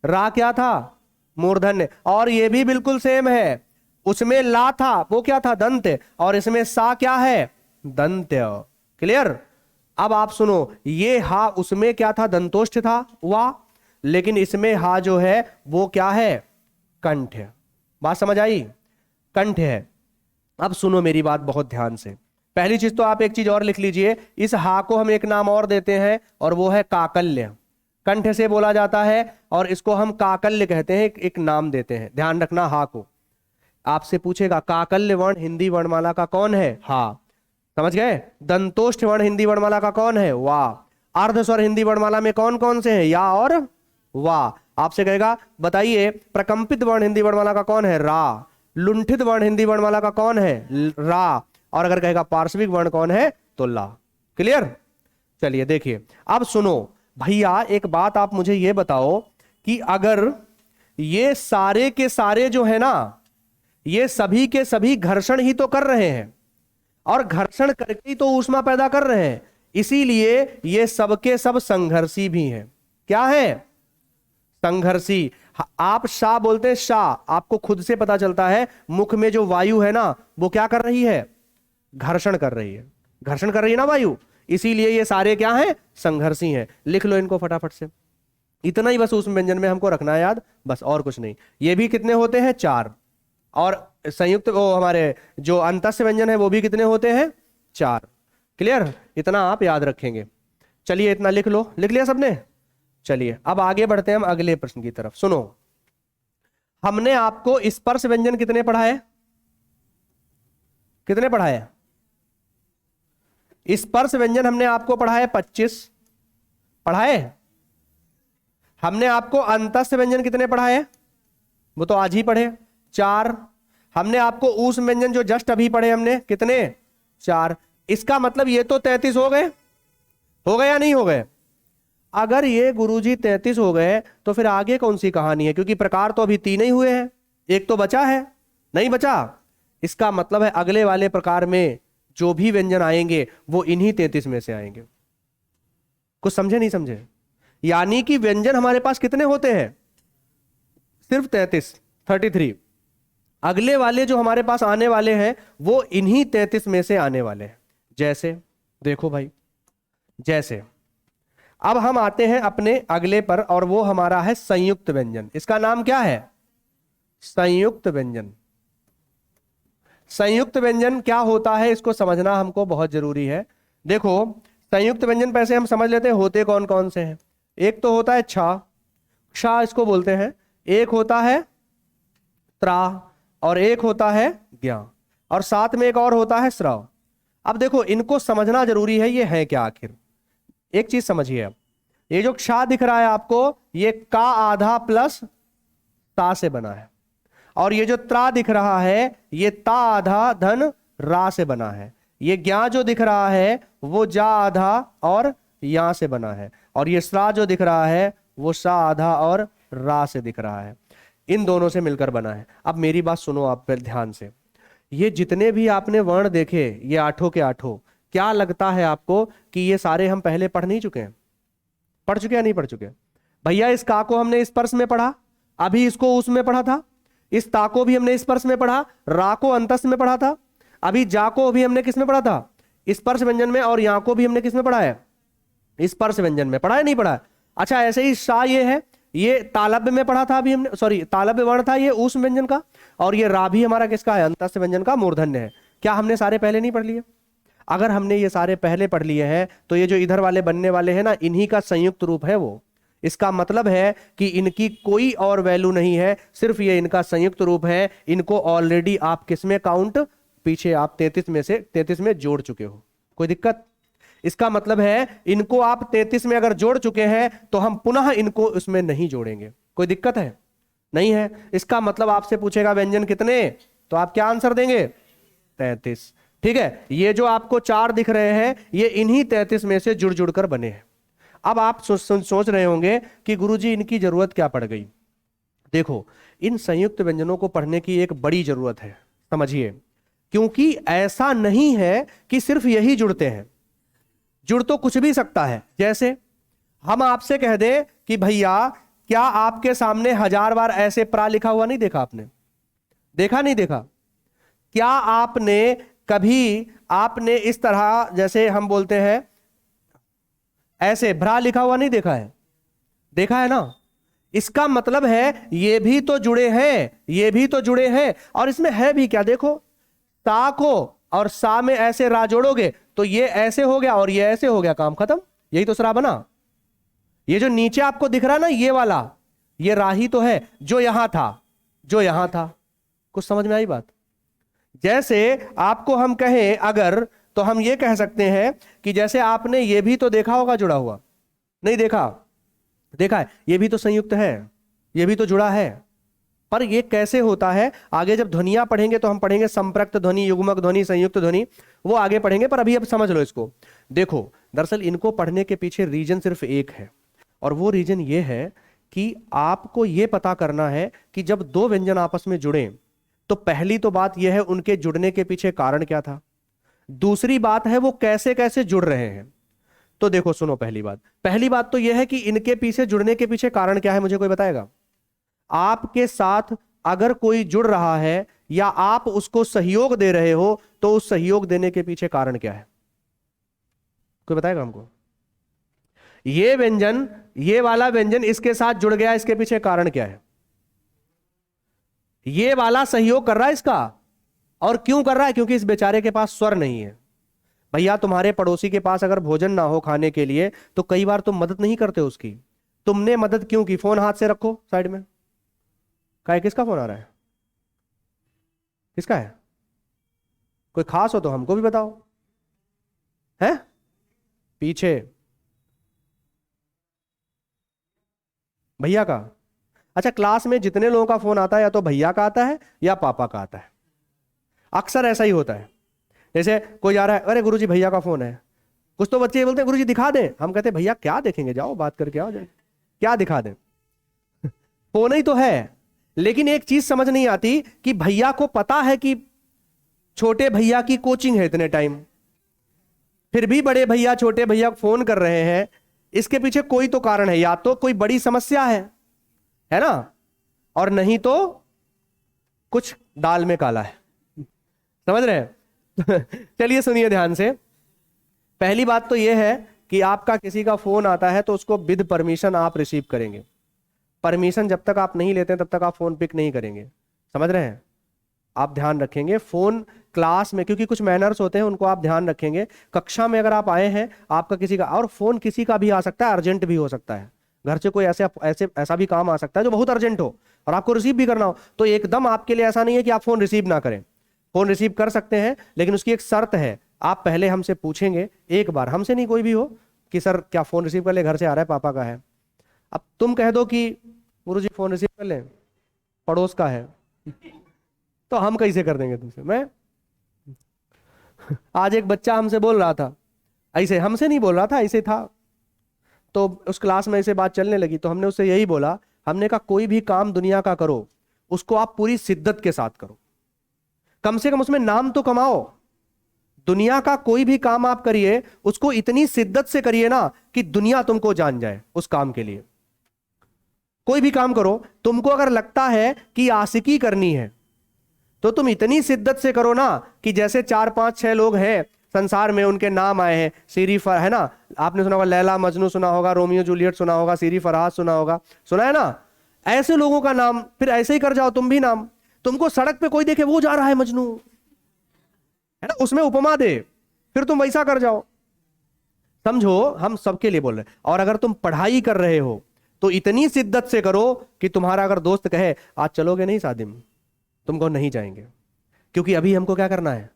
रा क्या था? मूर्धन्य। और ये भी बिल्कुल सेम है, उसमें ला था, वो क्या था? दंत। और इसमें सा क्या है? दंत्य। क्लियर? अब आप सुनो, ये हा उसमें क्या था? दंतोष्ठ था, वाह। लेकिन इसमें हा जो है वो क्या है, कंठ है। बात समझ आई, कंठ है। अब सुनो मेरी बात बहुत ध्यान से। पहली चीज तो आप एक चीज और लिख लीजिए, इस हा को हम एक नाम और देते हैं और वो है काकल्य। कंठ से बोला जाता है और इसको हम काकल्य कहते हैं, एक नाम देते हैं। ध्यान रखना हा को। आपसे पूछेगा काकल्य वर्ण हिंदी वर्णमाला का कौन है, हा। समझ गए। दंतोष्ठ वर्ण हिंदी वर्णमाला का कौन है, वाह। अर्धस्वर हिंदी वर्णमाला में कौन कौन से हैं, या और वाह। आपसे कहेगा बताइए प्रकंपित वर्ण हिंदी वर्णमाला का कौन है, रा। लुंठित वर्ण हिंदी वर्णमाला का कौन है, रा। और अगर कहेगा पार्श्विक वर्ण कौन है, तो ला। क्लियर। चलिए देखिए, अब सुनो भैया, एक बात आप मुझे ये बताओ कि अगर ये सारे के सारे जो है ना, ये सभी के सभी घर्षण ही तो कर रहे हैं, और घर्षण करके ही तो ऊष्मा पैदा कर रहे हैं, इसीलिए ये सबके सब संघर्षी भी हैं। क्या है, संघर्षी। आप शाह बोलते हैं, शाह आपको खुद से पता चलता है, मुख में जो वायु है ना वो क्या कर रही है, घर्षण कर रही है। घर्षण कर रही है ना वायु, इसीलिए ये सारे क्या हैं, संघर्षी हैं। लिख लो इनको फटाफट से। इतना ही बस उस व्यंजन में हमको रखना है याद, बस और कुछ नहीं। ये भी कितने होते हैं, 4। और संयुक्त वो हमारे जो अंतस्य व्यंजन है वो भी कितने होते हैं, 4। क्लियर, इतना आप याद रखेंगे। चलिए इतना लिख लो, लिख लिया सबने। चलिए अब आगे बढ़ते हैं हम अगले प्रश्न की तरफ। सुनो, हमने आपको स्पर्श व्यंजन कितने पढ़ाए, कितने पढ़ाए, स्पर्श व्यंजन हमने आपको पढ़ाए 25 पढ़ाए। हमने आपको अंतस्य व्यंजन कितने पढ़ाए, वो तो आज ही पढ़े, 4। हमने आपको ऊष्म व्यंजन जो जस्ट अभी पढ़े हमने कितने, 4। इसका मतलब ये तो 33 हो गए, हो गए या नहीं हो गए। अगर ये गुरुजी 33 हो गए तो फिर आगे कौन सी कहानी है, क्योंकि प्रकार तो अभी 3 ही हुए हैं, एक तो बचा है, नहीं बचा। इसका मतलब है अगले वाले प्रकार में जो भी व्यंजन आएंगे वो इन्हीं 33 में से आएंगे। कुछ समझे नहीं समझे, यानी कि व्यंजन हमारे पास कितने होते हैं, सिर्फ 33। अगले वाले जो हमारे पास आने वाले हैं वो इन्हीं 33 में से आने वाले हैं। जैसे देखो भाई, जैसे अब हम आते हैं अपने अगले पर, और वो हमारा है संयुक्त व्यंजन। इसका नाम क्या है, संयुक्त व्यंजन। संयुक्त व्यंजन क्या होता है इसको समझना हमको बहुत जरूरी है। देखो संयुक्त व्यंजन पैसे हम समझ लेते हैं होते कौन कौन से हैं। एक तो होता है छा, क्षा इसको बोलते हैं। एक होता है त्रा, और एक होता है ज्ञा, और साथ में एक और होता है श्रव। अब देखो इनको समझना जरूरी है, ये है क्या आखिर। एक चीज समझिए, अब ये जो क्षा दिख रहा है आपको, ये का आधा प्लस ता से बना है, और ये जो त्रा दिख रहा है ये ता आधा धन रा से बना है। ये ज्ञा जो दिख रहा है वो जा आधा और या से बना है, और ये श्रा जो दिख रहा है वो सा आधा और रा से दिख रहा है। इन दोनों से मिलकर बना है। अब मेरी बात सुनो आप फिर ध्यान से, ये जितने भी आपने वर्ण देखे ये 8 के 8, क्या लगता है आपको कि ये सारे हम पहले पढ़ नहीं चुके हैं, पढ़ चुके या नहीं पढ़ चुके भैया। इस का को हमने स्पर्श में पढ़ा, अभी इसको उसमें पढ़ा था। इस ता को भी हमने स्पर्श में पढ़ा, रा को अंतस में पढ़ा था, अभी जा को भी हमने किस में पढ़ा था, स्पर्श व्यंजन में, और या को भी हमने किस में पढ़ा है, स्पर्श व्यंजन में। पढ़ा है नहीं पढ़ा। अच्छा ऐसे ही शा ये है, ये तालब्य में पढ़ा था अभी हमने, सॉरी तालब्य वर्ण था ये ऊष्म व्यंजन का, और ये रा भी हमारा किसका है, अंतस्य व्यंजन का मूर्धन्य है। क्या हमने सारे पहले नहीं पढ़ लिए। अगर हमने ये सारे पहले पढ़ लिए हैं तो ये जो इधर वाले बनने वाले हैं ना, इन्हीं का संयुक्त रूप है वो। इसका मतलब है कि इनकी कोई और वैल्यू नहीं है, सिर्फ ये इनका संयुक्त रूप है। इनको ऑलरेडी आप किसमें काउंट, पीछे आप 33 में जोड़ चुके हो। कोई दिक्कत। इसका मतलब है इनको आप 33 में अगर जोड़ चुके हैं तो हम पुनः इनको उसमें नहीं जोड़ेंगे। कोई दिक्कत है, नहीं है। इसका मतलब आपसे पूछेगा व्यंजन कितने, तो आप क्या आंसर देंगे, 33। ठीक है, ये जो आपको 4 दिख रहे हैं ये इन्हीं 33 में से जुड़ जुड़ कर बने हैं। अब आप सोच रहे होंगे कि गुरुजी इनकी जरूरत क्या पड़ गई। देखो इन संयुक्त व्यंजनों को पढ़ने की एक बड़ी जरूरत है, समझिए। क्योंकि ऐसा नहीं है कि सिर्फ यही जुड़ते हैं, जुड़ तो कुछ भी सकता है। जैसे हम आपसे कह दें कि भैया क्या आपके सामने 1000 बार ऐसे प्रा लिखा हुआ नहीं देखा आपने, देखा नहीं देखा। क्या आपने कभी आपने इस तरह जैसे हम बोलते हैं ऐसे भ्रा लिखा हुआ नहीं देखा है, देखा है ना। इसका मतलब है ये भी तो जुड़े हैं, ये भी तो जुड़े हैं। और इसमें है भी क्या, देखो, ता को और सा में ऐसे रा जोड़ोगे तो ये ऐसे हो गया और ये ऐसे हो गया, काम खत्म। यही तो सरा बना। ये जो नीचे आपको दिख रहा ना ये वाला, ये राही तो है जो यहां था, जो यहां था। कुछ समझ में आई बात? जैसे आपको हम कहें अगर, तो हम ये कह सकते हैं कि जैसे आपने ये भी तो देखा होगा जुड़ा हुआ, नहीं देखा? देखा है, ये भी तो संयुक्त है, ये भी तो जुड़ा है। पर ये कैसे होता है आगे जब ध्वनियां पढ़ेंगे तो हम पढ़ेंगे, संपृक्त ध्वनि, युग्मक ध्वनि, संयुक्त ध्वनि, वो आगे पढ़ेंगे। पर अभी अब समझ लो इसको। देखो, दरअसल इनको पढ़ने के पीछे रीजन सिर्फ एक है, और वो रीजन ये है कि आपको ये पता करना है कि जब दो व्यंजन आपस में जुड़े तो पहली तो बात यह है उनके जुड़ने के पीछे कारण क्या था, दूसरी बात है वो कैसे कैसे जुड़ रहे हैं। तो देखो सुनो, पहली बात तो यह है कि इनके पीछे जुड़ने के पीछे कारण क्या है, मुझे कोई बताएगा? आपके साथ अगर कोई जुड़ रहा है या आप उसको सहयोग दे रहे हो तो उस सहयोग देने के पीछे कारण क्या है, कोई बताएगा हमको? ये व्यंजन, ये वाला व्यंजन इसके साथ जुड़ गया, इसके पीछे कारण क्या है? ये वाला सहयोग कर रहा है इसका, और क्यों कर रहा है? क्योंकि इस बेचारे के पास स्वर नहीं है। भैया तुम्हारे पड़ोसी के पास अगर भोजन ना हो खाने के लिए तो कई बार तुम मदद नहीं करते उसकी। तुमने मदद क्यों की? फोन हाथ से रखो साइड में। क्या, किसका फोन आ रहा है? किसका है? कोई खास हो तो हमको भी बताओ। है पीछे भैया का? अच्छा, क्लास में जितने लोगों का फोन आता है या तो भैया का आता है या पापा का आता है, अक्सर ऐसा ही होता है। जैसे कोई जा रहा है, अरे गुरुजी भैया का फोन है। कुछ तो बच्चे बोलते हैं गुरुजी दिखा दें, हम कहते हैं भैया क्या देखेंगे, जाओ बात करके आओ, जाए क्या दिखा दें, फोन ही तो है। लेकिन एक चीज समझ नहीं आती कि भैया को पता है कि छोटे भैया की कोचिंग है इतने टाइम, फिर भी बड़े भैया छोटे भैया फोन कर रहे हैं। इसके पीछे कोई तो कारण है, या तो कोई बड़ी समस्या है ना, और नहीं तो कुछ दाल में काला है। समझ रहे हैं? चलिए सुनिए ध्यान से। पहली बात तो यह है कि आपका किसी का फोन आता है तो उसको विद परमिशन आप रिसीव करेंगे। परमिशन जब तक आप नहीं लेते हैं तब तक आप फोन पिक नहीं करेंगे। समझ रहे हैं? आप ध्यान रखेंगे फोन क्लास में, क्योंकि कुछ मैनर्स होते हैं उनको आप ध्यान रखेंगे। कक्षा में अगर आप आए हैं, आपका किसी का, और फोन किसी का भी आ सकता है, अर्जेंट भी हो सकता है, घर से कोई ऐसा भी काम आ सकता है जो बहुत अर्जेंट हो और आपको रिसीव भी करना हो, तो एकदम आपके लिए ऐसा नहीं है कि आप फोन रिसीव ना करें। फोन रिसीव कर सकते हैं, लेकिन उसकी एक शर्त है, आप पहले हमसे पूछेंगे एक बार, हमसे नहीं कोई भी हो, कि सर क्या फोन रिसीव कर ले, घर से आ रहा है, पापा का है। अब तुम कह दो कि गुरुजी फोन रिसीव कर ले, पड़ोस का है, तो हम कैसे कर देंगे तुमसे? मैं आज एक बच्चा हमसे बोल रहा था, ऐसे हमसे नहीं बोल रहा था, ऐसे था, तो उस क्लास में ऐसे बात चलने लगी, तो हमने उससे यही बोला, हमने कहा कोई भी काम दुनिया का करो उसको आप पूरी शिद्दत के साथ करो, कम से कम उसमें नाम तो कमाओ। दुनिया का कोई भी काम आप करिए उसको इतनी शिद्दत से करिए ना कि दुनिया तुमको जान जाए उस काम के लिए। कोई भी काम करो, तुमको अगर लगता है कि आशिकी करनी है तो तुम इतनी शिद्दत से करो ना कि जैसे 4 5 6 लोग हैं संसार में, उनके नाम आए हैं, सीरी फर है ना, आपने सुना होगा, लैला मजनू सुना होगा, रोमियो जूलियट सुना होगा, सीरी फरहाद सुना होगा, सुना है ना? ऐसे लोगों का नाम फिर ऐसे ही कर जाओ तुम भी नाम। तुमको सड़क पे कोई देखे वो जा रहा है मजनू, है ना, उसमें उपमा दे, फिर तुम वैसा कर जाओ। समझो, हम सबके लिए बोल रहे हैं। और अगर तुम पढ़ाई कर रहे हो तो इतनी शिद्दत से करो कि तुम्हारा अगर दोस्त कहे आज चलोगे नहीं शादी में, तुमको नहीं जाएंगे, क्योंकि अभी हमको क्या करना है,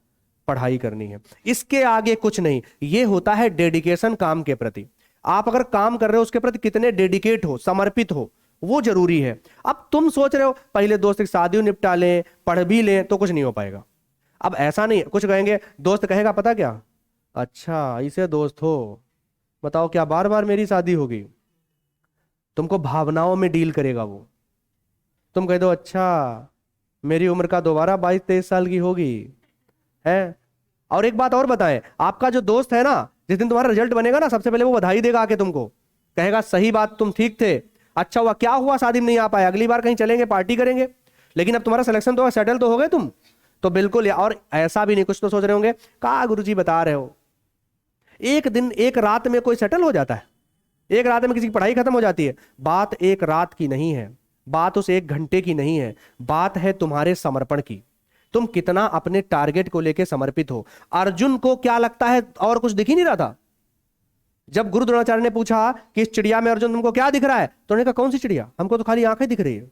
पढ़ाई करनी है, इसके आगे कुछ नहीं। ये होता है डेडिकेशन काम के प्रति। आप अगर काम कर रहे हो उसके प्रति कितने डेडिकेट हो, समर्पित हो, वो जरूरी है। अब तुम सोच रहे हो पहले दोस्त की शादी निपटा लें, पढ़ भी लें, तो कुछ नहीं हो पाएगा। अब ऐसा नहीं, कुछ कहेंगे, दोस्त कहेगा पता क्या, अच्छा ऐसे दोस्त हो, बताओ क्या बार बार मेरी शादी होगी? तुमको भावनाओं में डील करेगा वो। तुम कह दो अच्छा मेरी उम्र का दोबारा 22 23 साल की होगी, है। और एक बात और बताएं, आपका जो दोस्त है ना, जिस दिन तुम्हारा रिजल्ट बनेगा ना, सबसे पहले वो बधाई देगा आके तुमको, कहेगा सही बात, तुम ठीक थे, अच्छा हुआ, क्या हुआ शादी में नहीं आ पाए, अगली बार कहीं चलेंगे पार्टी करेंगे। लेकिन अब तुम्हारा सिलेक्शन तो सेटल तो हो गए तुम, तो बिल्कुल। और ऐसा भी नहीं, कुछ तो सोच रहे होंगे, कहा गुरुजी बता रहे हो, एक दिन एक रात में कोई सेटल हो जाता है? एक रात में किसी की पढ़ाई खत्म हो जाती है। बात एक रात की नहीं है, बात उस 1 घंटे की नहीं है, बात है तुम्हारे समर्पण की। तुम कितना अपने टारगेट को लेकर समर्पित हो। अर्जुन को क्या लगता है, और कुछ दिख ही नहीं रहा था। जब गुरु द्रोणाचार्य ने पूछा कि इस चिड़िया में अर्जुन तुमको क्या दिख रहा है, तो उन्होंने कहा कौन सी चिड़िया, हमको तो खाली आंखें दिख रही है।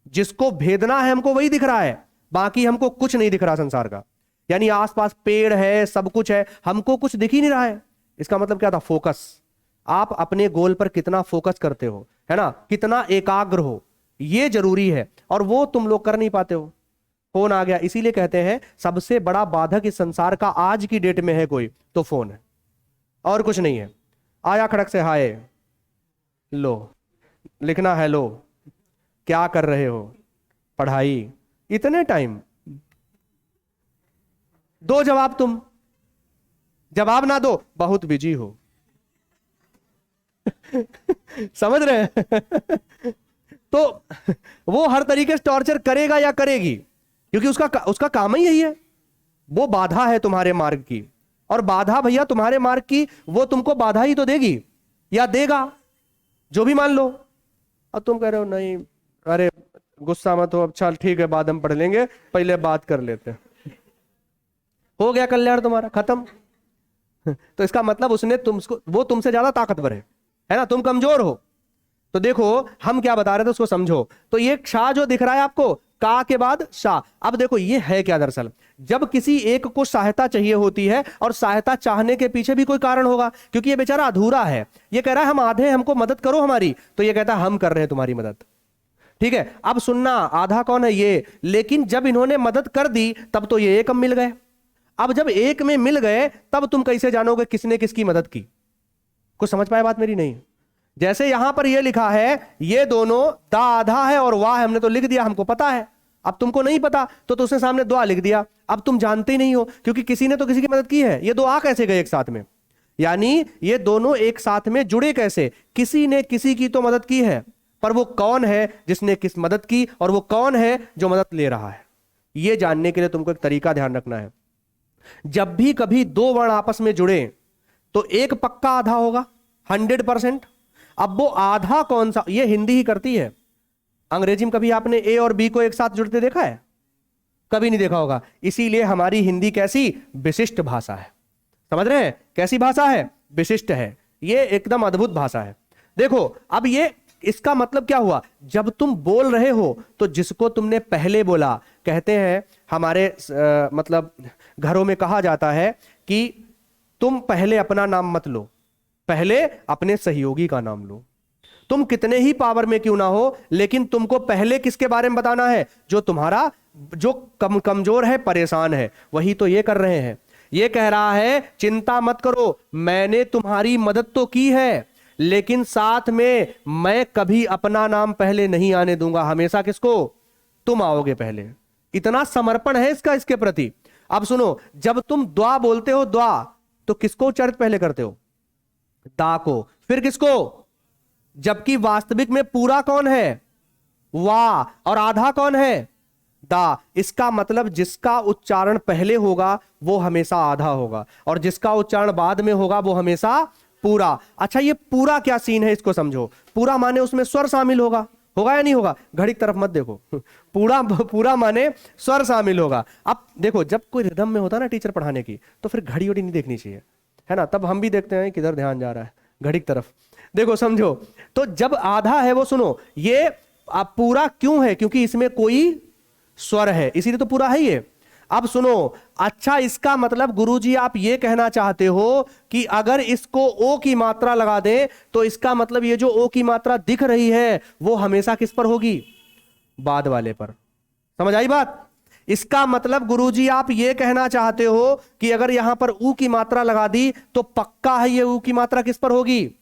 जिसको भेदना है हमको वही दिख रहा है, बाकी हमको कुछ नहीं दिख रहा संसार का। यानी आसपास पेड़ है, सब कुछ है, हमको कुछ दिख ही नहीं रहा है। इसका मतलब क्या था, फोकस। आप अपने गोल पर कितना फोकस करते हो, है ना, कितना एकाग्र हो, ये जरूरी है, और वो तुम लोग कर नहीं पाते हो। फोन आ गया, इसीलिए कहते हैं सबसे बड़ा बाधक इस संसार का आज की डेट में है कोई तो फोन है, और कुछ नहीं है। आया खड़क से हाय लो, लिखना हेलो, क्या कर रहे हो, पढ़ाई, इतने टाइम दो जवाब, तुम जवाब ना दो बहुत बिजी हो। समझ रहे हैं? तो वो हर तरीके से टॉर्चर करेगा या करेगी, क्योंकि उसका काम ही यही है। वो बाधा है तुम्हारे मार्ग की, और बाधा भैया तुम्हारे मार्ग की, वो तुमको बाधा ही तो देगी या देगा, जो भी मान लो। अब तुम कह रहे हो नहीं, अरे गुस्सा मत हो, अब चल ठीक है बाद में पढ़ लेंगे, पहले बात कर लेते हैं। हो गया कल्याण तुम्हारा खत्म। तो इसका मतलब उसने तुमको, वो तुमसे ज्यादा ताकतवर है ना, तुम कमजोर हो। तो देखो हम क्या बता रहे थे उसको समझो। तो ये शाह जो दिख रहा है आपको, का के बाद शाह। अब देखो ये है क्या, दरअसल जब किसी एक को सहायता चाहिए होती है, और सहायता चाहने के पीछे भी कोई कारण होगा, क्योंकि ये बेचारा अधूरा है, ये कह रहा है हम आधे, हमको मदद करो हमारी, तो ये कहता है हम कर रहे हैं तुम्हारी मदद। ठीक है, अब सुनना, आधा कौन है ये, लेकिन जब इन्होंने मदद कर दी तब तो ये एक मिल गए। अब जब एक में मिल गए तब तुम कैसे जानोगे किसने किसकी मदद की। कुछ समझ पाए बात मेरी? नहीं। जैसे यहां पर ये लिखा है ये दोनों दा आधा है और वाह हमने तो लिख दिया, हमको पता है। अब तुमको नहीं पता तो उसने सामने दुआ लिख दिया, अब तुम जानते ही नहीं हो, क्योंकि किसी ने तो किसी की मदद की है। ये दो आ कैसे गए एक साथ में, यानी ये दोनों एक साथ में जुड़े कैसे, किसी ने किसी की तो मदद की है, पर वो कौन है जिसने किस मदद की, और वो कौन है जो मदद ले रहा है, ये जानने के लिए तुमको एक तरीका ध्यान रखना है। जब भी कभी दो वर्ण आपस में जुड़े तो एक पक्का आधा होगा, 100%। अब वो आधा कौन सा, ये हिंदी ही करती है। अंग्रेजी में कभी आपने ए और बी को एक साथ जुड़ते देखा है? कभी नहीं देखा होगा। इसीलिए हमारी हिंदी कैसी, विशिष्ट भाषा है। समझ रहे हैं, कैसी भाषा है, विशिष्ट है, ये एकदम अद्भुत भाषा है। देखो अब ये, इसका मतलब क्या हुआ, जब तुम बोल रहे हो तो जिसको तुमने पहले बोला, कहते हैं हमारे मतलब घरों में कहा जाता है कि तुम पहले अपना नाम मत लो, पहले अपने सहयोगी का नाम लो। तुम कितने ही पावर में क्यों ना हो, लेकिन तुमको पहले किसके बारे में बताना है, जो तुम्हारा, जो कमजोर है, परेशान है। वही तो ये कर रहे हैं। ये कह रहा है चिंता मत करो, मैंने तुम्हारी मदद तो की है, लेकिन साथ में मैं कभी अपना नाम पहले नहीं आने दूंगा। हमेशा किसको, तुम आओगे पहले। इतना समर्पण है इसका, इसके प्रति। अब सुनो, जब तुम द्वा बोलते हो, द्वा तो किसको उच्चारित पहले करते हो, दा को, फिर किसको, जबकि वास्तविक में पूरा कौन है, वाह, और आधा कौन है, दा। इसका मतलब जिसका उच्चारण पहले होगा वो हमेशा आधा होगा, और जिसका उच्चारण बाद में होगा वो हमेशा पूरा। अच्छा ये पूरा क्या सीन है, इसको समझो। पूरा माने उसमें स्वर शामिल होगा, होगा या नहीं होगा, घड़ी की तरफ मत देखो। पूरा पूरा माने स्वर शामिल होगा। अब देखो जब कोई रिदम में होता है ना टीचर पढ़ाने की, तो फिर घड़ी वड़ी नहीं देखनी चाहिए, है ना। तब हम भी देखते हैं किधर ध्यान जा रहा है, घड़ी की तरफ देखो, समझो। तो जब आधा है वो, सुनो, ये आप पूरा क्यों है, क्योंकि इसमें कोई स्वर है, इसीलिए तो पूरा है ये। अब सुनो, अच्छा इसका मतलब गुरुजी आप ये कहना चाहते हो कि अगर इसको ओ की मात्रा लगा दें तो इसका मतलब ये जो ओ की मात्रा दिख रही है वो हमेशा किस पर होगी, बाद वाले पर। समझ आई बात? इसका मतलब गुरुजी आप ये कहना चाहते हो कि अगर यहां पर ऊ की मात्रा लगा दी तो पक्का है ये ऊ की मात्रा किस पर होगी,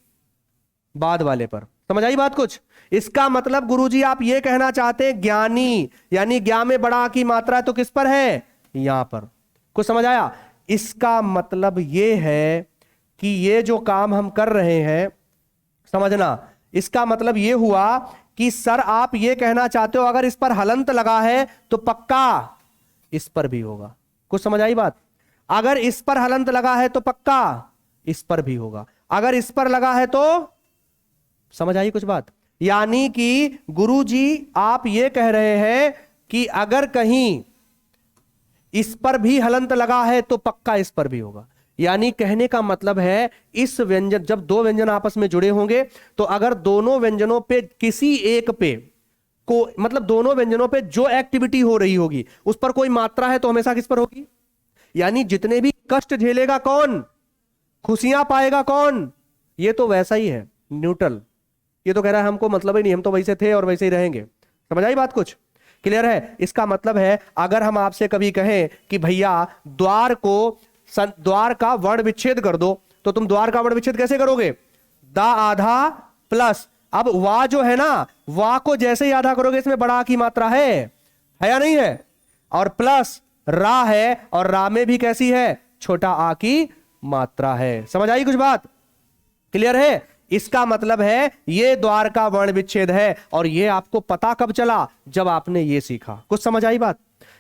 बाद वाले पर। समझ आई बात कुछ? इसका मतलब गुरुजी आप ये कहना चाहते हैं ज्ञानी, यानी ज्ञान में बड़ा की मात्रा है तो किस पर है, यहां पर। कुछ समझ आया? इसका मतलब ये है कि ये जो काम हम कर रहे हैं, समझना, इसका मतलब ये हुआ कि सर आप ये कहना चाहते हो अगर इस पर हलंत लगा है तो पक्का इस पर भी होगा। कुछ समझ आई बात? अगर इस पर हलंत लगा है तो पक्का इस पर भी होगा, अगर इस पर लगा है तो समझ आई कुछ बात? यानी कि गुरुजी आप ये कह रहे हैं कि अगर कहीं इस पर भी हलंत लगा है तो पक्का इस पर भी होगा। यानी कहने का मतलब है इस व्यंजन, जब दो व्यंजन आपस में जुड़े होंगे तो अगर दोनों व्यंजनों पे किसी एक पे को, मतलब दोनों व्यंजनों पे जो एक्टिविटी हो रही होगी उस पर कोई मात्रा है तो हमेशा किस पर होगी? यानी जितने भी कष्ट झेलेगा कौन, खुशियां पाएगा कौन? ये तो वैसा ही है, न्यूट्रल। ये तो कह रहा है हमको मतलब ही नहीं, हम तो वैसे थे और वैसे ही रहेंगे। समझ आई बात कुछ? क्लियर है? इसका मतलब है अगर हम आपसे कभी कहें कि भैया द्वार का वर्ण विच्छेद कर दो, तो तुम द्वार का वर्ण विच्छेद कैसे करोगे? दा आधा प्लस, अब वा जो है ना, वा को जैसे ही आधा करोगे इसमें बड़ा की मात्रा है या नहीं है, और प्लस रा है, और रा में भी कैसी है? छोटा आ की मात्रा है। समझ आई कुछ बात? क्लियर है? इसका मतलब है ये द्वार का वर्ण विच्छेद है, और ये आपको पता कब चला? जब आपने ये सीखा। कुछ समझ आई बात?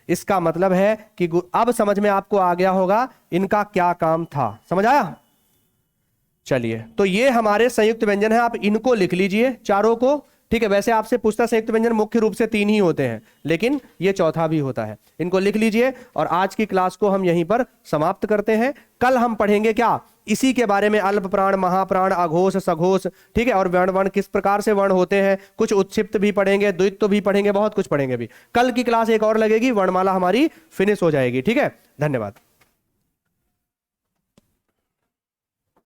इसका मतलब है कि अब समझ में आपको आ गया होगा इनका क्या काम था। समझ आया? चलिए, तो ये हमारे संयुक्त व्यंजन है, आप इनको लिख लीजिए चारों को। ठीक है, वैसे आपसे पूछता संयुक्त व्यंजन मुख्य रूप से 3 ही होते हैं, लेकिन ये चौथा भी होता है। इनको लिख लीजिए और आज की क्लास को हम यहीं पर समाप्त करते हैं। कल हम पढ़ेंगे क्या? इसी के बारे में, अल्प प्राण, महाप्राण, अघोष, सघोष। ठीक है, और वर्ण वर्ण किस प्रकार से वर्ण होते हैं, कुछ उत्क्षिप्त भी पढ़ेंगे, द्वित्व भी पढ़ेंगे, बहुत कुछ पढ़ेंगे भी। कल की क्लास एक और लगेगी, वर्णमाला हमारी फिनिश हो जाएगी। ठीक है, धन्यवाद।